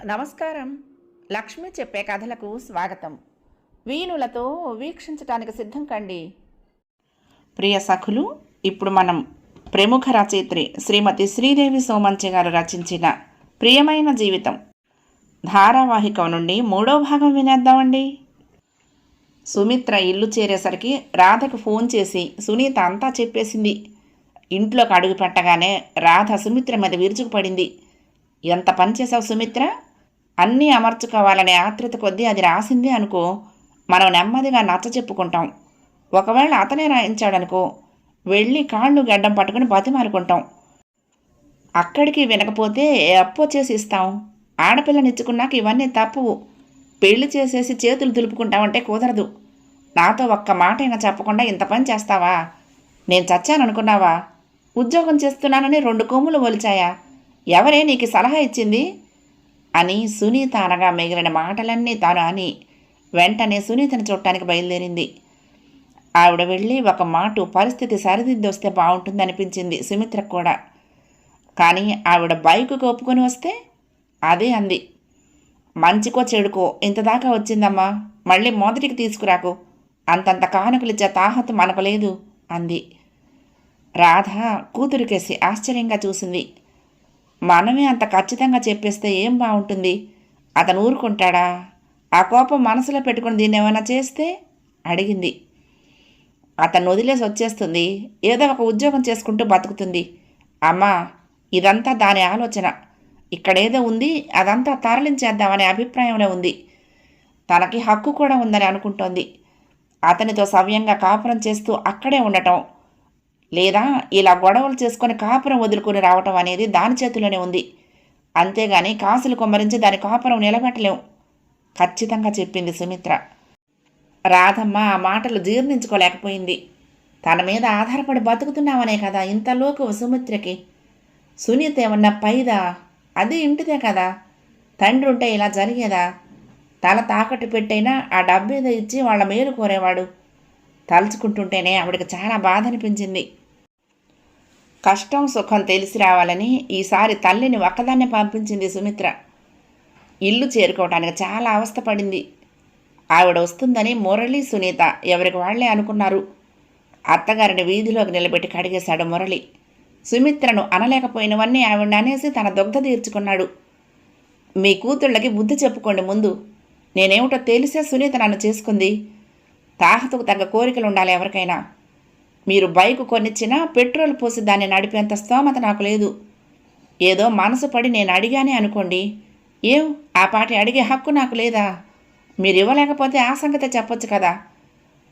నమస్కారం. లక్ష్మి చెప్పే కథలకు స్వాగతం. వీణులతో వీక్షించటానికి సిద్ధం కండి. ప్రియ సఖులు, ఇప్పుడు మనం ప్రముఖ రచయిత్రి శ్రీమతి శ్రీదేవి సోమంచి గారు రచించిన ప్రియమైన జీవితం ధారావాహికం నుండి 3వ భాగం వినేద్దామండి. సుమిత్ర ఇల్లు చేరేసరికి రాధకు ఫోన్ చేసి సునీత అంతా చెప్పేసింది. ఇంట్లోకి అడుగు పెట్టగానే రాధ సుమిత్ర మీద విరుచుకుపడింది. ఎంత పని చేసావు సుమిత్ర, అన్నీ అమర్చుకోవాలనే ఆత్రుత కొద్దీ అది రాసింది అనుకో, మనం నెమ్మదిగా నచ్చ చెప్పుకుంటాం. ఒకవేళ అతనే రాయించాడనుకో, వెళ్ళి కాళ్ళు గడ్డం పట్టుకుని బతిమాలుకుంటాం. అక్కడికి వినకపోతే అప్పో చేసి ఇస్తాం. ఆడపిల్లనిచ్చుకున్నాక ఇవన్నీ తప్పువు. పెళ్లి చేసేసి చేతులు దులుపుకుంటామంటే కుదరదు. నాతో ఒక్క మాటైనా చెప్పకుండా ఇంత పని చేస్తావా? నేను చచ్చాననుకున్నావా? ఉద్యోగం చేస్తున్నానని 2 కొమ్ములు ఒలిచాయా? ఎవరే నీకు సలహా ఇచ్చింది అని సునీత అనగా మిగిలిన మాటలన్నీ తాను అని వెంటనే సునీతను చూడటానికి బయలుదేరింది. ఆవిడ వెళ్ళి ఒక మాట పరిస్థితి సరిదిద్దొస్తే బాగుంటుందనిపించింది సుమిత్రకు కూడా. కానీ ఆవిడ బైకుకు ఒప్పుకొని వస్తే అదే అంది. మంచికో చెడుకో ఇంతదాకా వచ్చిందమ్మా, మళ్ళీ మొదటికి తీసుకురాకు. అంతంత కానుకలిచ్చే తాహతు మనకు లేదు అంది. రాధ కూతురికేసి ఆశ్చర్యంగా చూసింది. మనమే అంత ఖచ్చితంగా చెప్పేస్తే ఏం బాగుంటుంది? అతను ఊరుకుంటాడా? ఆ కోపం మనసులో పెట్టుకుని దీన్ని ఏమైనా చేస్తే అడిగింది. అతను వదిలేసి వచ్చేస్తుంది, ఏదో ఒక ఉద్యోగం చేసుకుంటూ బతుకుతుంది. అమ్మా, ఇదంతా దాని ఆలోచన. ఇక్కడేదో ఉంది, అదంతా తరలించేద్దామనే అభిప్రాయంలో ఉంది. తనకి హక్కు కూడా ఉందని అనుకుంటోంది. అతనితో సవ్యంగా కాపురం చేస్తూ అక్కడే ఉండటం, లేదా ఇలా గొడవలు చేసుకొని కాపురం వదులుకొని రావటం అనేది దాని చేతిలోనే ఉంది. అంతేగాని కాసులు కొమ్మరించి దాని కాపురం నిలబెట్టలేం ఖచ్చితంగా చెప్పింది సుమిత్ర. రాధమ్మ ఆ మాటలు జీర్ణించుకోలేకపోయింది. తన మీద ఆధారపడి బతుకుతున్నామనే కదా ఇంత లోకు సుమిత్రకి. సునీత ఏమన్నా పైదా? అది ఇంటిదే కదా. తండ్రి ఉంటే ఇలా జరిగేదా? తల తాకట్టు పెట్టైనా ఆ డబ్బేదో ఇచ్చి వాళ్ళ మేలు కోరేవాడు. తలుచుకుంటుంటేనే ఆవిడకి చాలా బాధ అనిపించింది. కష్టం సుఖం తెలిసి రావాలని ఈసారి తల్లిని ఒక్కదాన్నే పంపించింది సుమిత్ర. ఇల్లు చేరుకోవడానికి చాలా అవస్థపడింది. ఆవిడ వస్తుందని మురళి సునీత ఎవరికి వాళ్లే అనుకున్నారు. అత్తగారిని వీధిలోకి నిలబెట్టి కడిగేశాడు మురళి. సుమిత్రను అనలేకపోయినవన్నీ ఆవిడ అనేసి తన దుగ్ధ తీర్చుకున్నాడు. మీ కూతుళ్ళకి బుద్ధి చెప్పుకోండి ముందు. నేనేమిటో తెలిసే సునీత నన్ను చేసుకుంది. తాహతుకు తగ్గ కోరికలు ఉండాలి ఎవరికైనా. మీరు బైకు కొనిచ్చినా పెట్రోల్ పోసి దాన్ని నడిపేంత స్తోమత నాకు లేదు. ఏదో మనసు పడి నేను అడిగానే అనుకోండి, ఏం ఆ పాటి అడిగే హక్కు నాకు లేదా? మీరు ఇవ్వలేకపోతే ఆ సంగతే చెప్పొచ్చు కదా.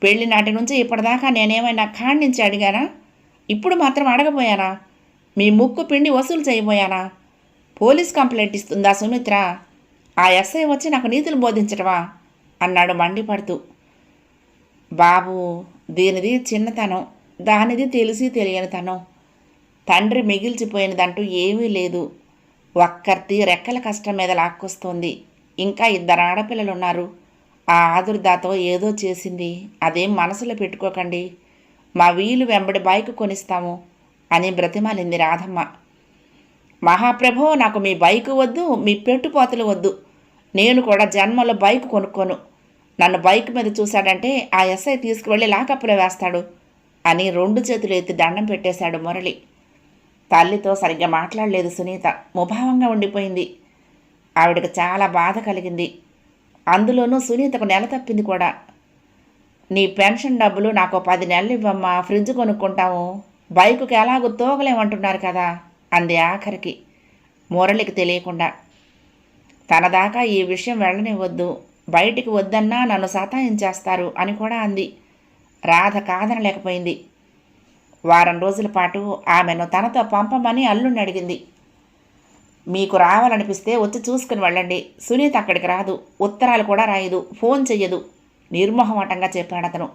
పెళ్లి నాటి నుంచి ఇప్పటిదాకా నేనేమైనా ఖండించి అడిగానా? ఇప్పుడు మాత్రం అడగబోయానా? మీ ముక్కు పిండి వసూలు చేయబోయానా? పోలీస్ కంప్లైంట్ ఇస్తుందా సుమిత్ర? ఆ ఎస్ఐ వచ్చి నాకు నీతులు బోధించటమా అన్నాడు మండిపడుతూ. బాబు, దీనిది చిన్నతనం, దానిది తెలిసి తెలియనితనం. తండ్రి మిగిల్చిపోయినదంటూ ఏమీ లేదు. ఒక్కర్తి రెక్కల కష్టం మీద లాక్కొస్తోంది. ఇంకా 2 ఆడపిల్లలున్నారు. ఆ ఆదుర్దాతో ఏదో చేసింది. అదేం మనసులో పెట్టుకోకండి. మా వీలు వెంబడి బైకు కొనిస్తాము అని బ్రతిమాలింది రాధమ్మ. మహాప్రభో, నాకు మీ బైకు వద్దు, మీ పెట్టుపోతలు వద్దు. నేను కూడా జన్మలో బైకు కొనుక్కోను. నన్ను బైక్ మీద చూశాడంటే ఆ ఎస్ఐ తీసుకువెళ్ళి లాకప్పులో వేస్తాడు అని 2 చేతులు ఎత్తి దండం పెట్టేశాడు మురళి. తల్లితో సరిగ్గా మాట్లాడలేదు సునీత. ముభావంగా ఉండిపోయింది. ఆవిడకి చాలా బాధ కలిగింది. అందులోనూ సునీతకు నెల తప్పింది కూడా. నీ పెన్షన్ డబ్బులు నాకు 10 నెలలు ఇవ్వమ్మా, ఫ్రిడ్జ్ కొనుక్కుంటాము. బైకుకి ఎలాగూ తోగలేమంటున్నారు కదా అంది ఆఖరికి మురళికి తెలియకుండా. తన దాకా ఈ విషయం వెళ్ళనివ్వద్దు, బయటికి వద్దన్నా నన్ను సతాయించేస్తారు అని కూడా అంది. రాధ కాదనలేకపోయింది. వారం రోజుల పాటు ఆమెను తనతో పంపమని అల్లుణ్ణి అడిగింది. మీకు రావాలనిపిస్తే వచ్చి చూసుకుని వెళ్ళండి. సునీత అక్కడికి రాదు, ఉత్తరాలు కూడా రాయదు, ఫోన్ చెయ్యదు నిర్మోహమాటంగా చెప్పాడు అతను.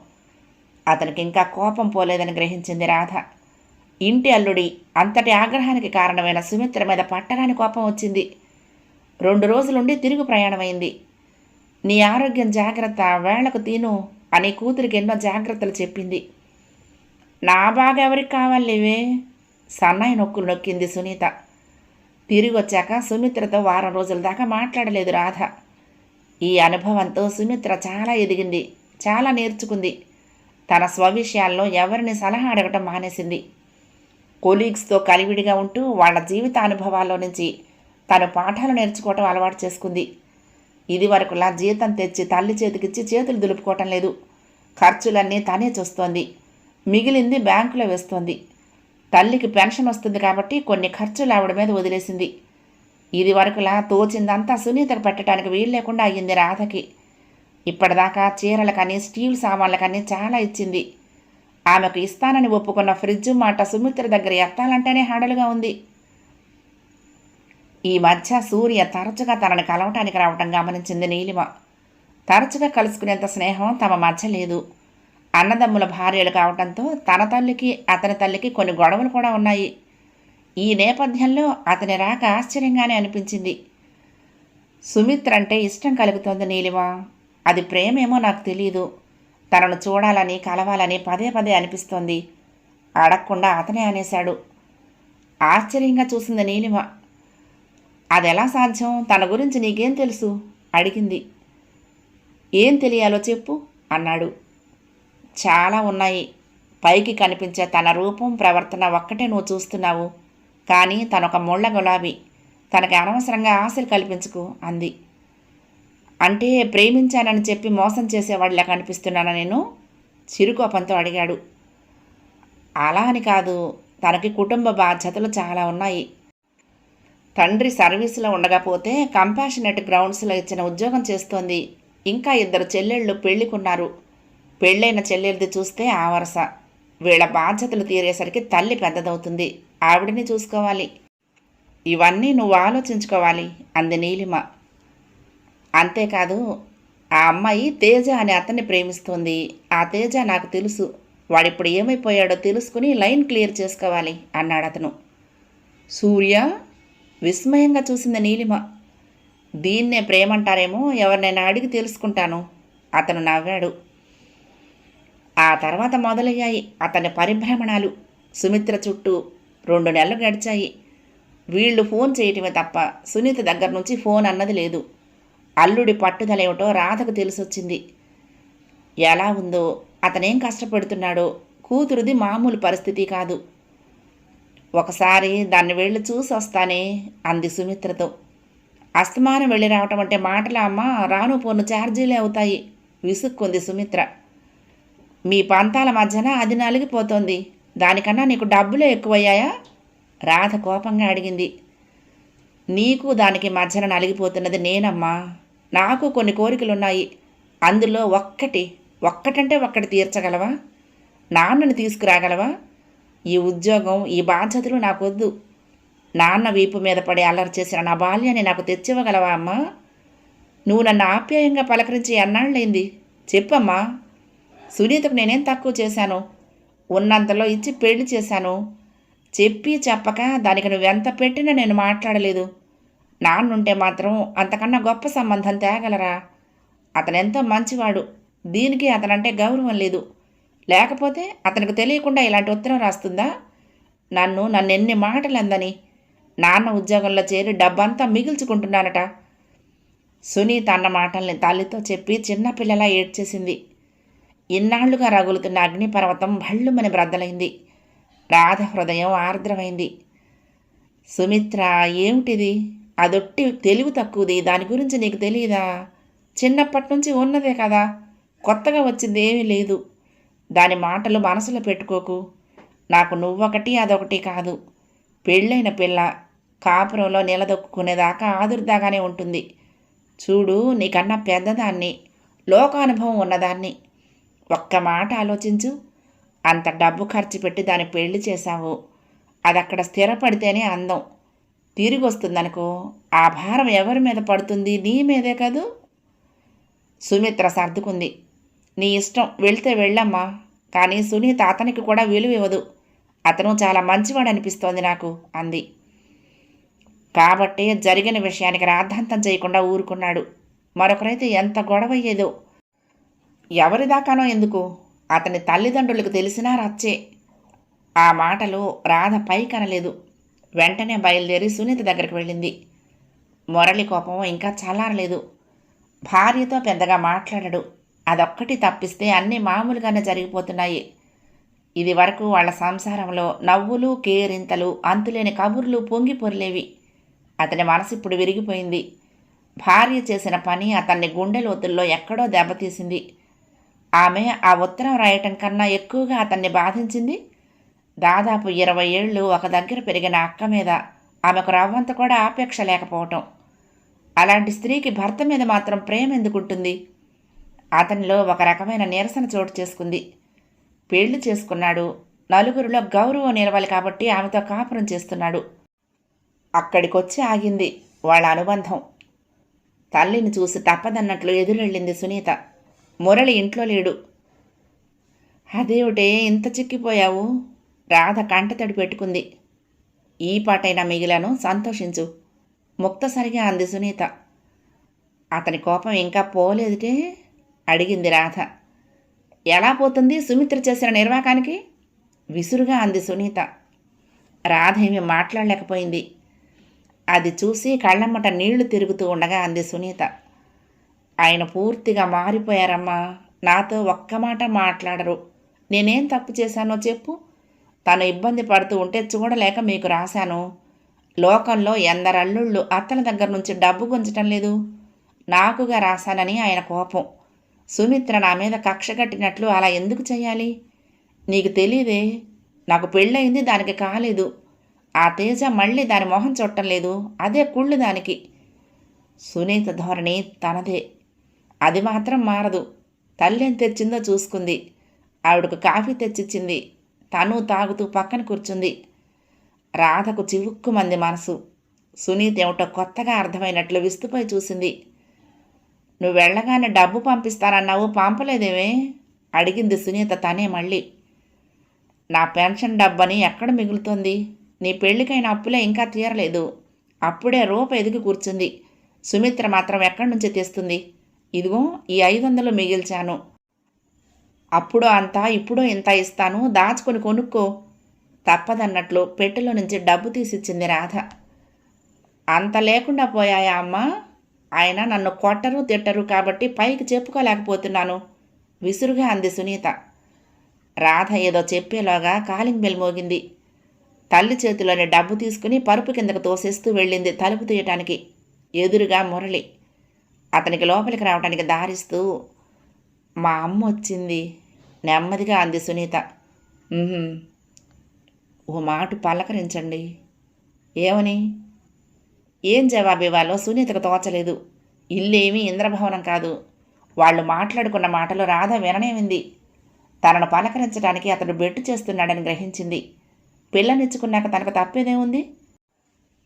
అతనికి ఇంకా కోపం పోలేదని గ్రహించింది రాధ. ఇంటి అల్లుడి అంతటి ఆగ్రహానికి కారణమైన సుమిత్ర మీద పట్టరాని కోపం వచ్చింది. 2 రోజులుండి తిరుగు ప్రయాణమైంది. నీ ఆరోగ్యం జాగ్రత్త, వేళకు తిను అని కూతురికి ఎన్నో జాగ్రత్తలు చెప్పింది. నా బాగా ఎవరికి కావాలేవే? సన్నాయి నొక్కులు నొక్కింది సునీత. తిరిగి వచ్చాక సుమిత్రతో వారం రోజుల దాకా మాట్లాడలేదు రాధ. ఈ అనుభవంతో సుమిత్ర చాలా ఎదిగింది, చాలా నేర్చుకుంది. తన స్వవిషయాల్లో ఎవరిని సలహా అడగటం మానేసింది. కొలీగ్స్తో కలివిడిగా ఉంటూ వాళ్ళ జీవిత అనుభవాల్లో నుంచి తను పాఠాలు నేర్చుకోవటం అలవాటు చేసుకుంది. ఇది వరకులా జీతం తెచ్చి తల్లి చేతికిచ్చి చేతులు దులుపుకోవటం లేదు. ఖర్చులన్నీ తనే చూస్తోంది. మిగిలింది బ్యాంకులో వేస్తోంది. తల్లికి పెన్షన్ వస్తుంది కాబట్టి కొన్ని ఖర్చులు ఆవిడ మీద వదిలేసింది. ఇది వరకులా తోచిందంతా సునీతకు పెట్టడానికి వీలు లేకుండా అయ్యింది రాధకి. ఇప్పటిదాకా చీరలకని స్టీల్ సామాన్లకని చాలా ఇచ్చింది. ఆమెకు ఇస్తానని ఒప్పుకున్న ఫ్రిడ్జ్ మాట సుమిత్ర దగ్గర ఎత్తాలంటేనే హడలుగా ఉంది. ఈ మధ్య సూర్య తరచుగా తనని కలవటానికి రావటం గమనించింది నీలిమ. తరచుగా కలుసుకునేంత స్నేహం తమ మధ్య లేదు. అన్నదమ్ముల భార్యలు కావటంతో తన తల్లికి అతని తల్లికి కొన్ని గొడవలు కూడా ఉన్నాయి. ఈ నేపథ్యంలో అతని రాక ఆశ్చర్యంగానే అనిపించింది. సుమిత్ర అంటే ఇష్టం కలుగుతోంది నీలిమ. అది ప్రేమేమో నాకు తెలీదు. తనను చూడాలని కలవాలని పదే పదే అనిపిస్తోంది. అడగకుండా అతనే అనేశాడు. ఆశ్చర్యంగా చూసింది నీలిమ. అదెలా సాధ్యం? తన గురించి నీకేం తెలుసు అడిగింది. ఏం తెలియాలో చెప్పు అన్నాడు. చాలా ఉన్నాయి. పైకి కనిపించే తన రూపం ప్రవర్తన ఒక్కటే నువ్వు చూస్తున్నావు. కానీ తనొక ముళ్ళ గులాబీ. తనకి అనవసరంగా ఆశలు కల్పించుకు అంది. అంటే ప్రేమించానని చెప్పి మోసం చేసేవాడిలా కనిపిస్తున్నానా నేను? చిరుకోపంతో అడిగాడు. అలా అని కాదు, తనకి కుటుంబ బాధ్యతలు చాలా ఉన్నాయి. తండ్రి సర్వీసులో ఉండకపోతే కంపాషనేట్ గ్రౌండ్స్లో ఇచ్చిన ఉద్యోగం చేస్తోంది. ఇంకా 2 చెల్లెళ్ళు పెళ్ళికున్నారు. పెళ్ళైన చెల్లెళ్ళది చూస్తే ఆ వరస. వీళ్ళ బాధ్యతలు తీరేసరికి తల్లి పెద్దదవుతుంది. ఆవిడని చూసుకోవాలి. ఇవన్నీ నువ్వు ఆలోచించుకోవాలి అంది నీలిమ. అంతేకాదు, ఆ అమ్మాయి తేజ అనే అతన్ని ప్రేమిస్తోంది. ఆ తేజ నాకు తెలుసు. వాడిప్పుడు ఏమైపోయాడో తెలుసుకుని లైన్ క్లియర్ చేసుకోవాలి అన్నాడు అతను. సూర్య విస్మయంగా చూసింది నీలిమ. దీన్నే ప్రేమంటారేమో, ఎవరినైనా అడిగి తెలుసుకుంటాను అతను నవ్వాడు. ఆ తర్వాత మొదలయ్యాయి అతని పరిభ్రమణాలు. సుమిత్ర చుట్టూ 2 నెలలు గడిచాయి. వీళ్ళు ఫోన్ చేయటమే తప్ప సునీత దగ్గర నుంచి ఫోన్ అన్నది లేదు. అల్లుడి పట్టుదలేమిటో రాధకు తెలిసొచ్చింది. ఎలా ఉందో, అతనేం కష్టపడుతున్నాడో, కూతురుది మామూలు పరిస్థితి కాదు. ఒకసారి దాన్ని వెళ్ళి చూసి వస్తానే అంది సుమిత్రతో. అస్తమానం వెళ్ళి రావటం అంటే మాటలా అమ్మా? రాను పోను ఛార్జీలే అవుతాయి విసుక్కుంది సుమిత్ర. మీ పంతాల మధ్యన అది నలిగిపోతోంది. దానికన్నా నీకు డబ్బులే ఎక్కువయ్యాయా? రాధ కోపంగా అడిగింది. నీకు దానికి మధ్యన నలిగిపోతున్నది నేనమ్మా. నాకు కొన్ని కోరికలున్నాయి. అందులో ఒక్కటంటే ఒక్కటి తీర్చగలవా? నాన్నని తీసుకురాగలవా? ఈ ఉద్యోగం, ఈ బాధ్యతలు నాకొద్దు. నాన్న వీపు మీద పడి అల్లరి చేసిన నా బాల్యాన్ని నాకు తెచ్చివ్వగలవా అమ్మా? నువ్వు నన్ను ఆప్యాయంగా పలకరించి ఎన్నాళ్ళైంది చెప్పమ్మా. సునీతకు నేనేం తక్కువ చేశాను? ఉన్నంతలో ఇచ్చి పెళ్లి చేశాను. చెప్పి చెప్పక దానికి నువ్వెంత పెట్టినా నేను మాట్లాడలేదు. నాన్నుంటే మాత్రం అంతకన్నా గొప్ప సంబంధం తేగలరా? అతనెంతో మంచివాడు. దీనికి అతనంటే గౌరవం లేదు. లేకపోతే అతనికి తెలియకుండా ఇలాంటి ఉత్తరం రాస్తుందా? నన్నెన్ని మాటలు అందని. నాన్న ఉద్యోగంలో చేరి డబ్బంతా మిగిల్చుకుంటున్నానట. సునీత అన్న మాటల్ని తల్లితో చెప్పి చిన్నపిల్లలా ఏడ్చేసింది. ఇన్నాళ్లుగా రగులుతున్న అగ్నిపర్వతం భళ్ళుమని బ్రద్దలైంది. రాధ హృదయం ఆర్ద్రమైంది. సుమిత్ర, ఏమిటిది? అదొట్టి తెలివి తక్కువది. దాని గురించి నీకు తెలియదా? చిన్నప్పటి నుంచి ఉన్నదే కదా, కొత్తగా వచ్చింది ఏమీ లేదు. దాని మాటలు మనసులో పెట్టుకోకు. నాకు నువ్వొకటి అదొకటి కాదు. పెళ్ళైన పిల్ల కాపురంలో నిలదొక్కునేదాకా ఆదుర్దాగానే ఉంటుంది. చూడు, నీకన్నా పెద్దదాన్ని, లోకానుభవం ఉన్నదాన్ని. ఒక్క మాట ఆలోచించు. అంత డబ్బు ఖర్చు పెట్టి దాన్ని పెళ్లి చేశావు. అది అక్కడ స్థిరపడితేనే అందం. తిరిగి వస్తుందనుకో, ఆ భారం ఎవరి మీద పడుతుంది? నీ మీదే కదూ. సుమిత్ర సర్దుకుంది. నీ ఇష్టం, వెళ్తే వెళ్ళమ్మా. కానీ సునీత అతనికి కూడా విలువ ఇవ్వదు. అతను చాలా మంచివాడు అనిపిస్తోంది నాకు అంది. కాబట్టి జరిగిన విషయానికి రాద్ధాంతం చేయకుండా ఊరుకున్నాడు. మరొకరైతే ఎంత గొడవయ్యేదో. ఎవరిదాకానో ఎందుకు, అతని తల్లిదండ్రులకు తెలిసినా రచ్చే. ఆ మాటలు రాధ పైకనలేదు. వెంటనే బయలుదేరి సునీత దగ్గరికి వెళ్ళింది. మురళి కోపం ఇంకా చల్లారలేదు. భార్యతో పెద్దగా మాట్లాడడు. అదొక్కటి తప్పిస్తే అన్నీ మామూలుగానే జరిగిపోతున్నాయి. ఇది వరకు వాళ్ళ సంసారంలో నవ్వులు, కేరింతలు, అంతులేని కబుర్లు పొంగి పొర్లేవి. అతని మనసు ఇప్పుడు విరిగిపోయింది. భార్య చేసిన పని అతన్ని గుండె లోతుల్లో ఎక్కడో దెబ్బతీసింది. ఆమె ఆ ఉత్తరం రాయటం కన్నా ఎక్కువగా అతన్ని బాధించింది. దాదాపు 20 ఏళ్ళు ఒక దగ్గర పెరిగిన అక్క మీద ఆమెకు రవ్వంత కూడా ఆపేక్ష లేకపోవటం. అలాంటి స్త్రీకి భర్త మీద మాత్రం ప్రేమ ఎందుకుంటుంది? అతనిలో ఒక రకమైన నిరసన చోటు చేసుకుంది. పెళ్లి చేసుకున్నాడు, నలుగురిలో గౌరవం నిలవాలి కాబట్టి ఆమెతో కాపురం చేస్తున్నాడు. అక్కడికొచ్చి ఆగింది వాళ్ళ అనుబంధం. తల్లిని చూసి తప్పదన్నట్లు ఎదురెళ్ళింది సునీత. మురళి ఇంట్లో లేడు. అదేమిటే ఇంత చిక్కిపోయావు? రాధ కంటతడి పెట్టుకుంది. ఈ పాటైనా మిగిలాను, సంతోషించు, ముక్తసరిగా అంది సునీత. అతని కోపం ఇంకా పోలేదుటే అడిగింది రాధ. ఎలా పోతుంది సుమిత్ర చేసిన నిర్వాకానికి? విసురుగా అంది సునీత. రాధ ఏమీ మాట్లాడలేకపోయింది. అది చూసి కళ్ళమ్మట నీళ్లు తిరుగుతూ ఉండగా అంది సునీత. ఆయన పూర్తిగా మారిపోయారమ్మా. నాతో ఒక్క మాట మాట్లాడరు. నేనేం తప్పు చేశానో చెప్పు. తను ఇబ్బంది పడుతూ ఉంటే చూడలేక మీకు రాశాను. లోకంలో ఎందరల్లుళ్ళు అత్తల దగ్గర నుంచి డబ్బు గుంజటం లేదు. నాకుగా రాశానని ఆయన కోపం. సుమిత్ర నా మీద కక్ష కట్టినట్లు అలా ఎందుకు చెయ్యాలి? నీకు తెలీదే, నాకు పెళ్ళయింది, దానికి కాలేదు. ఆ తేజ మళ్ళీ దాని మొహం చూడటం లేదు. అదే కుళ్ళు దానికి. సునీత ధోరణి తనదే. అది మాత్రం మారదు. తల్లేం తెచ్చిందో చూసుకుంది. ఆవిడకు కాఫీ తెచ్చిచ్చింది. తను తాగుతూ పక్కన కూర్చుంది. రాధకు చివుక్కుమంది మనసు. సునీత ఏమిటో కొత్తగా అర్థమైనట్లు విస్తుపోయి చూసింది. నువ్వు వెళ్ళగానే డబ్బు పంపిస్తానన్నావు, పంపలేదేమే? అడిగింది సునీత తనే మళ్ళీ. నా పెన్షన్ డబ్బని ఎక్కడ మిగులుతోంది? నీ పెళ్ళికైన అప్పులే ఇంకా తీరలేదు. అప్పుడే రూప ఎదిగి కూర్చుంది. సుమిత్ర మాత్రం ఎక్కడి నుంచి తెస్తుంది? ఇదిగో ఈ 500 మిగిల్చాను. అప్పుడో అంతా ఇప్పుడో ఇంత ఇస్తాను, దాచుకొని కొనుక్కో. తప్పదన్నట్లు పెట్టెలో నుంచి డబ్బు తీసిచ్చింది రాధ. అంత లేకుండా పోయాయా అమ్మా? ఆయన నన్ను కొట్టరు తిట్టరు కాబట్టి పైకి చెప్పుకోలేకపోతున్నాను, విసురుగా అంది సునీత. రాధ ఏదో చెప్పేలోగా కాలింగ్ బెల్ మోగింది. తల్లి చేతిలోని డబ్బు తీసుకుని పరుపు కిందకు తోసేస్తూ వెళ్ళింది తలుపు తీయటానికి. ఎదురుగా మురళి. అతనికి లోపలికి రావడానికి దారిస్తూ, మా అమ్మ వచ్చింది, నెమ్మదిగా అంది సునీత. ఓ మాట పలకరించండి. ఏమని? ఏం జవాబు ఇవ్వాలో సునీతకు తోచలేదు. ఇల్లేమీ ఇంద్రభవనం కాదు. వాళ్ళు మాట్లాడుకున్న మాటలు రాధ విననేవింది. తనను పలకరించడానికి అతడు బెట్టు చేస్తున్నాడని గ్రహించింది. పిల్లనిచ్చుకున్నాక తనకు తప్పేదేముంది?